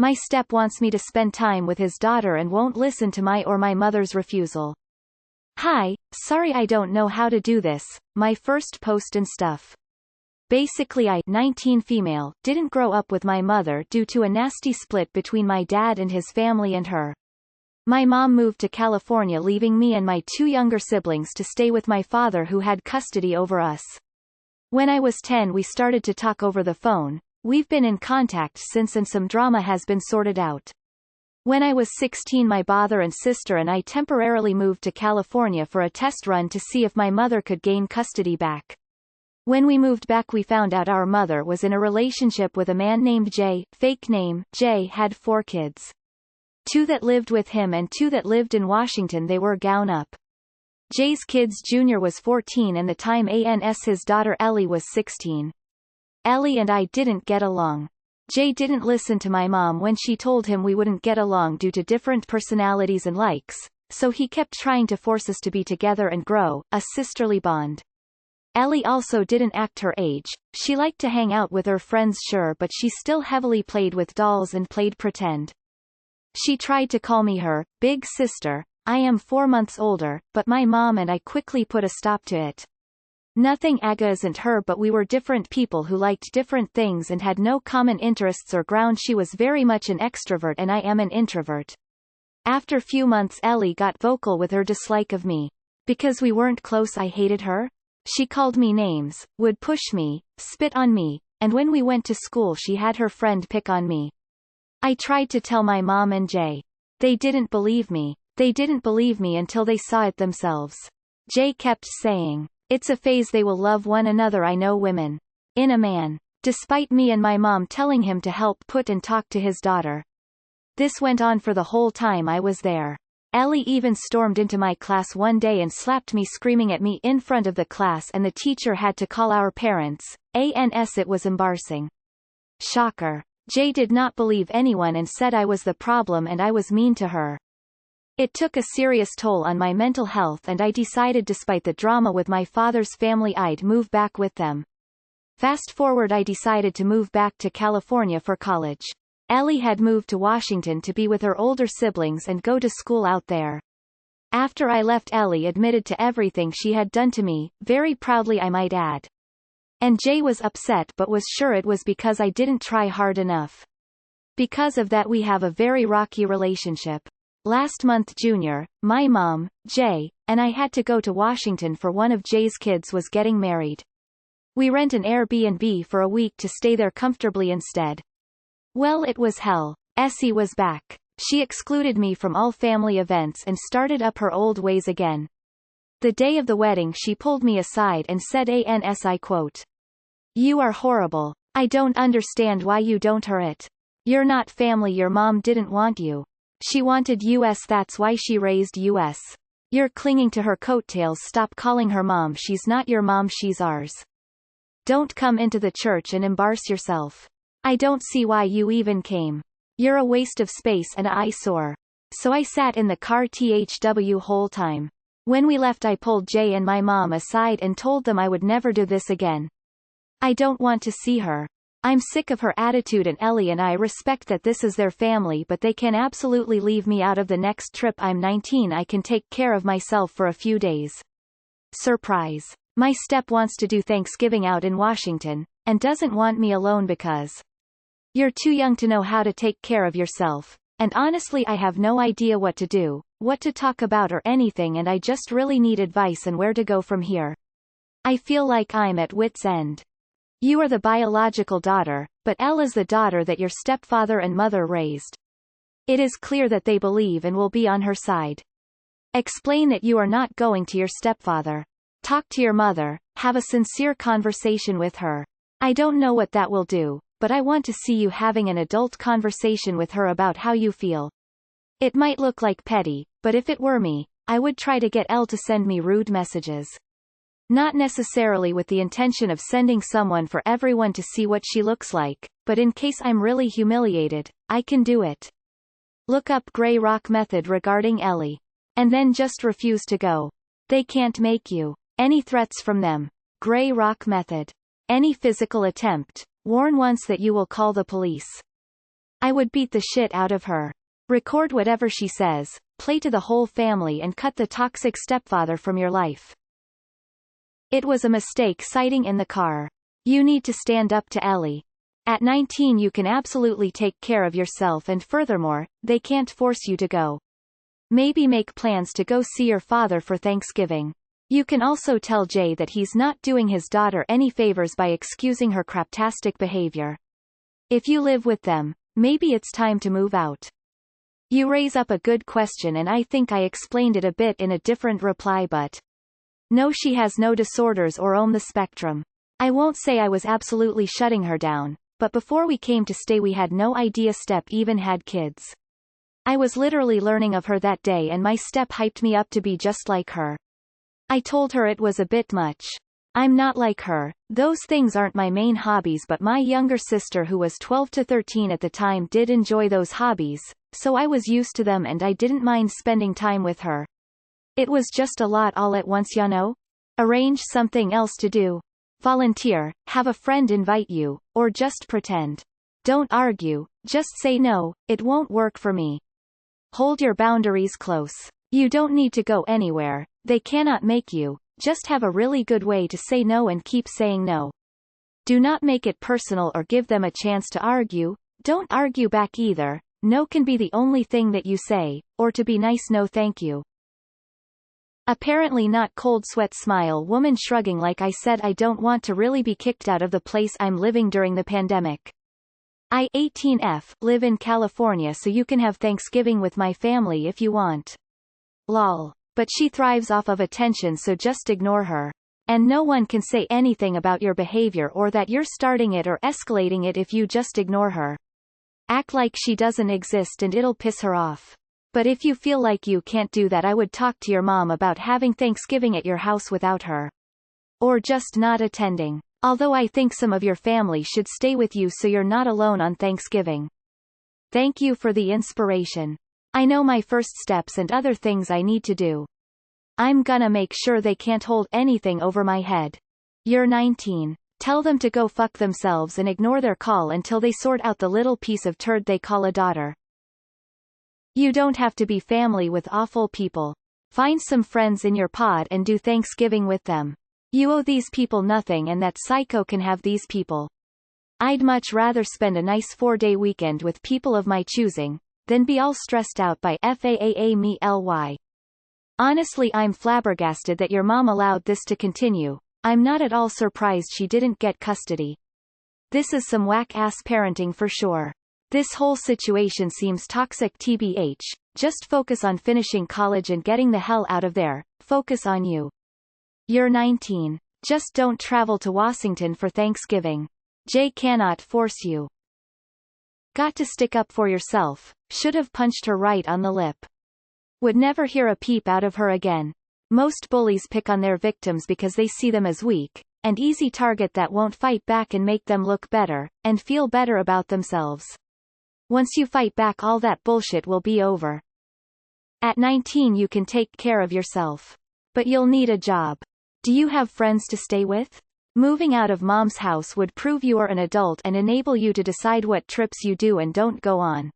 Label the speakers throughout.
Speaker 1: My step wants me to spend time with his daughter and won't listen to my or my mother's refusal. Hi, sorry I don't know how to do this, my first post and stuff. Basically I 19 female didn't grow up with my mother due to a nasty split between my dad and his family and her. My mom moved to California leaving me and my 2 younger siblings to stay with my father who had custody over us. When I was 10 we started to talk over the phone. We've been in contact since and some drama has been sorted out. When I was 16 my brother and sister and I temporarily moved to California for a test run to see if my mother could gain custody back. When we moved back we found out our mother was in a relationship with a man named Jay, fake name. Jay had 4 kids. 2 that lived with him and 2 that lived in Washington. They were grown up. Jay's kids Junior was 14 and the time his daughter Ellie was 16. Ellie and I didn't get along. Jay didn't listen to my mom when she told him we wouldn't get along due to different personalities and likes, so he kept trying to force us to be together and grow a sisterly bond. Ellie also didn't act her age. She liked to hang out with her friends sure, but she still heavily played with dolls and played pretend. She tried to call me her big sister. I am 4 months older, but my mom and I quickly put a stop to it. Nothing against her, but we were different people who liked different things and had no common interests or ground. She was very much an extrovert and I am an introvert. After few months Ellie got vocal with her dislike of me. Because we weren't close I hated her. She called me names, would push me, spit on me, and when we went to school she had her friend pick on me. I tried to tell my mom and Jay. They didn't believe me. They didn't believe me until they saw it themselves. Jay kept saying, "It's a phase, they will love one another. I know women. In a man." Despite me and my mom telling him to help put and talk to his daughter. This went on for the whole time I was there. Ellie even stormed into my class one day and slapped me, screaming at me in front of the class, and the teacher had to call our parents. It was embarrassing. Shocker. Jay did not believe anyone and said I was the problem and I was mean to her. It took a serious toll on my mental health and I decided despite the drama with my father's family I'd move back with them. Fast forward, I decided to move back to California for college. Ellie had moved to Washington to be with her older siblings and go to school out there. After I left, Ellie admitted to everything she had done to me, very proudly I might add. And Jay was upset but was sure it was because I didn't try hard enough. Because of that we have a very rocky relationship. Last month Junior, my mom, Jay, and I had to go to Washington for one of Jay's kids was getting married. We rent an Airbnb for a week to stay there comfortably instead. Well, it was hell. Essie was back. She excluded me from all family events and started up her old ways again. The day of the wedding she pulled me aside and said I quote, "You are horrible. I don't understand why you don't hurt it. You're not family. Your mom didn't want you. She wanted us, that's why she raised us. You're clinging to her coattails. Stop calling her mom. She's not your mom, she's ours. Don't come into the church and embarrass yourself. I don't see why you even came. You're a waste of space and an eyesore." So I sat in the car thw whole time. When we left I pulled Jay and my mom aside and told them I would never do this again. I don't want to see her. I'm sick of her attitude, and Ellie and I respect that this is their family, but they can absolutely leave me out of the next trip. I'm 19. I can take care of myself for a few days. Surprise. My step wants to do Thanksgiving out in Washington, and doesn't want me alone because you're too young to know how to take care of yourself. And honestly I have no idea what to do, what to talk about or anything, and I just really need advice on where to go from here. I feel like I'm at wit's end. You are the biological daughter, but Elle is the daughter that your stepfather and mother raised. It is clear that they believe and will be on her side. Explain that you are not going to your stepfather. Talk to your mother, have a sincere conversation with her. I don't know what that will do, but I want to see you having an adult conversation with her about how you feel. It might look like petty, but if it were me, I would try to get Elle to send me rude messages. Not necessarily with the intention of sending someone for everyone to see what she looks like, but in case I'm really humiliated, I can do it. Look up Grey Rock method regarding Ellie. And then just refuse to go. They can't make you. Any threats from them. Grey Rock method. Any physical attempt. Warn once that you will call the police. I would beat the shit out of her. Record whatever she says, play to the whole family and cut the toxic stepfather from your life. It was a mistake siding in the car. You need to stand up to Ellie. At 19 you can absolutely take care of yourself, and furthermore, they can't force you to go. Maybe make plans to go see your father for Thanksgiving. You can also tell Jay that he's not doing his daughter any favors by excusing her craptastic behavior. If you live with them, maybe it's time to move out. You raise up a good question, and I think I explained it a bit in a different reply, but no, she has no disorders or on the spectrum. I won't say I was absolutely shutting her down, but before we came to stay we had no idea Step even had kids. I was literally learning of her that day, and my Step hyped me up to be just like her. I told her it was a bit much. I'm not like her, those things aren't my main hobbies, but my younger sister who was 12 to 13 at the time did enjoy those hobbies, so I was used to them and I didn't mind spending time with her. It was just a lot all at once, you know? Arrange something else to do. Volunteer, have a friend invite you, or just pretend. Don't argue, just say no, it won't work for me. Hold your boundaries close. You don't need to go anywhere, they cannot make you, just have a really good way to say no and keep saying no. Do not make it personal or give them a chance to argue, don't argue back either, no can be the only thing that you say, or to be nice, no thank you. Apparently not. Cold sweat smile woman shrugging. Like I said, I don't want to really be kicked out of the place I'm living during the pandemic. I 18F live in California, so you can have Thanksgiving with my family if you want. Lol. But she thrives off of attention, so just ignore her. And no one can say anything about your behavior or that you're starting it or escalating it if you just ignore her. Act like she doesn't exist and it'll piss her off. But if you feel like you can't do that, I would talk to your mom about having Thanksgiving at your house without her. Or just not attending. Although I think some of your family should stay with you so you're not alone on Thanksgiving. Thank you for the inspiration. I know my first steps and other things I need to do. I'm gonna make sure they can't hold anything over my head. You're 19. Tell them to go fuck themselves and ignore their call until they sort out the little piece of turd they call a daughter. You don't have to be family with awful people. Find some friends in your pod and do Thanksgiving with them. You owe these people nothing, and that psycho can have these people. I'd much rather spend a nice 4-day weekend with people of my choosing than be all stressed out by FAAA me ly. Honestly, I'm flabbergasted that your mom allowed this to continue. I'm not at all surprised she didn't get custody. This is some whack-ass parenting for sure. This whole situation seems toxic. TBH, just focus on finishing college and getting the hell out of there. Focus on you. You're 19. Just don't travel to Washington for Thanksgiving. Jay cannot force you. Got to stick up for yourself. Should have punched her right on the lip. Would never hear a peep out of her again. Most bullies pick on their victims because they see them as weak, and easy target that won't fight back and make them look better, and feel better about themselves. Once you fight back, all that bullshit will be over. At 19 you can take care of yourself. But you'll need a job. Do you have friends to stay with? Moving out of mom's house would prove you are an adult and enable you to decide what trips you do and don't go on.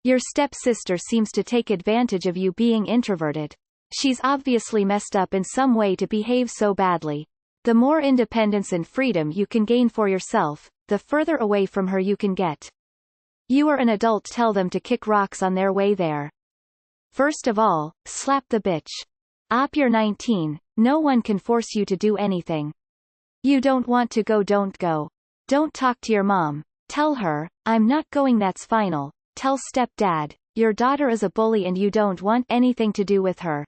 Speaker 1: Your stepsister seems to take advantage of you being introverted. She's obviously messed up in some way to behave so badly. The more independence and freedom you can gain for yourself, the further away from her you can get. You are an adult. Tell them to kick rocks on their way there. First of all, slap the bitch. You're 19, no one can force you to do anything. You don't want to go, don't go. Don't talk to your mom. Tell her, I'm not going, that's final. Tell stepdad, your daughter is a bully and you don't want anything to do with her.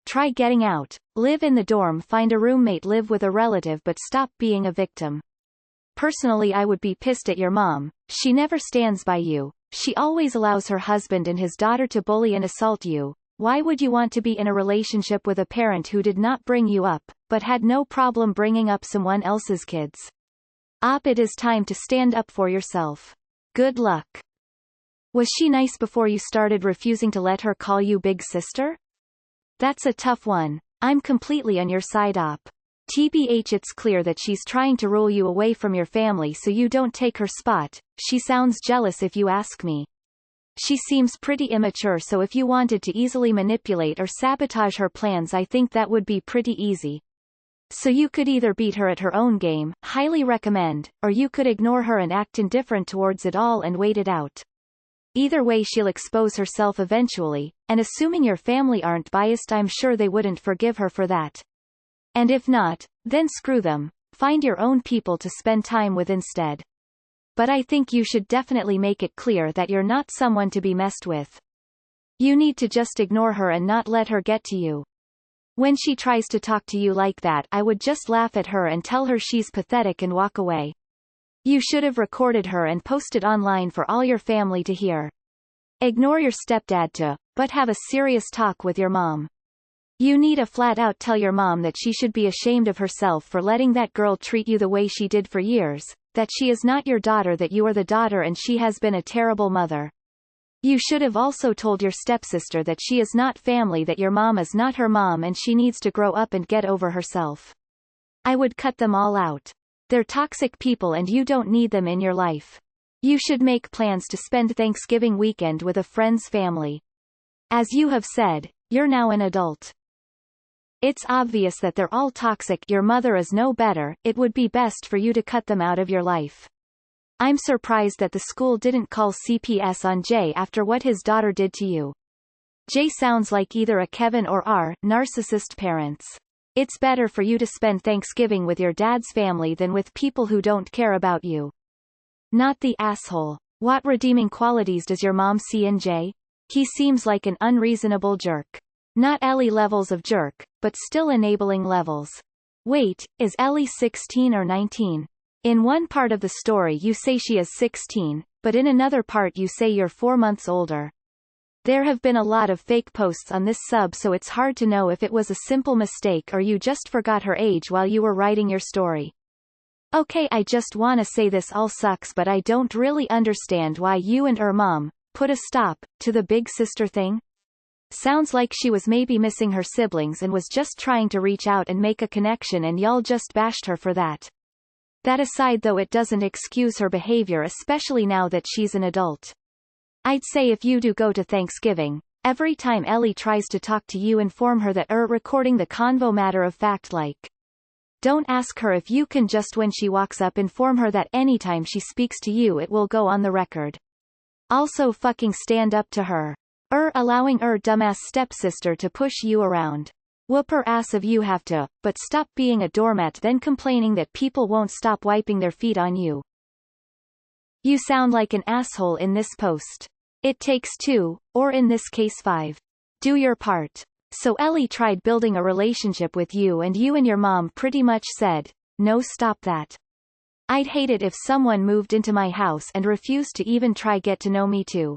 Speaker 1: Try getting out, live in the dorm, find a roommate, live with a relative, but stop being a victim. Personally, I would be pissed at your mom. She never stands by you. She always allows her husband and his daughter to bully and assault you. Why would you want to be in a relationship with a parent who did not bring you up, but had no problem bringing up someone else's kids? It is time to stand up for yourself. Good luck. Was she nice before you started refusing to let her call you big sister? That's a tough one. I'm completely on your side. TBH, it's clear that she's trying to rule you away from your family so you don't take her spot. She sounds jealous if you ask me. She seems pretty immature, so if you wanted to easily manipulate or sabotage her plans, I think that would be pretty easy. So you could either beat her at her own game, highly recommend, or you could ignore her and act indifferent towards it all and wait it out. Either way, she'll expose herself eventually, and assuming your family aren't biased, I'm sure they wouldn't forgive her for that. And if not, then screw them. Find your own people to spend time with instead. But I think you should definitely make it clear that you're not someone to be messed with. You need to just ignore her and not let her get to you. When she tries to talk to you like that, I would just laugh at her and tell her she's pathetic and walk away. You should have recorded her and posted online for all your family to hear. Ignore your stepdad too, but have a serious talk with your mom. You need to flat out tell your mom that she should be ashamed of herself for letting that girl treat you the way she did for years, that she is not your daughter, that you are the daughter, and she has been a terrible mother. You should have also told your stepsister that she is not family, that your mom is not her mom, and she needs to grow up and get over herself. I would cut them all out. They're toxic people and you don't need them in your life. You should make plans to spend Thanksgiving weekend with a friend's family. As you have said, you're now an adult. It's obvious that they're all toxic. Your mother is no better. It would be best for you to cut them out of your life. I'm surprised that the school didn't call CPS on Jay after what his daughter did to you. Jay sounds like either a Kevin or R narcissist parents. It's better for you to spend Thanksgiving with your dad's family than with people who don't care about you. Not the asshole. What redeeming qualities does your mom see in Jay? He seems like an unreasonable jerk. Not Ellie levels of jerk, but still enabling levels. Wait, is Ellie 16 or 19? In one part of the story you say she is 16, but in another part you say you're 4 months older. There have been a lot of fake posts on this sub, so it's hard to know if it was a simple mistake or you just forgot her age while you were writing your story. Okay, I just wanna say this all sucks, but I don't really understand why you and her mom put a stop to the big sister thing. Sounds like she was maybe missing her siblings and was just trying to reach out and make a connection, and y'all just bashed her for that. That aside though, it doesn't excuse her behavior, especially now that she's an adult. I'd say if you do go to Thanksgiving, every time Ellie tries to talk to you, inform her that recording the convo matter of fact like. Don't ask her if you can, just when she walks up inform her that anytime she speaks to you it will go on the record. Also fucking stand up to her. Allowing dumbass stepsister to push you around. Whoop her ass if you have to, but stop being a doormat then complaining that people won't stop wiping their feet on you. You sound like an asshole in this post. It takes 2, or in this case 5. Do your part. So Ellie tried building a relationship with you and your mom pretty much said, no, stop that. I'd hate it if someone moved into my house and refused to even try get to know me too.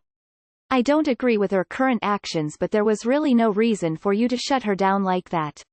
Speaker 1: I don't agree with her current actions, but there was really no reason for you to shut her down like that.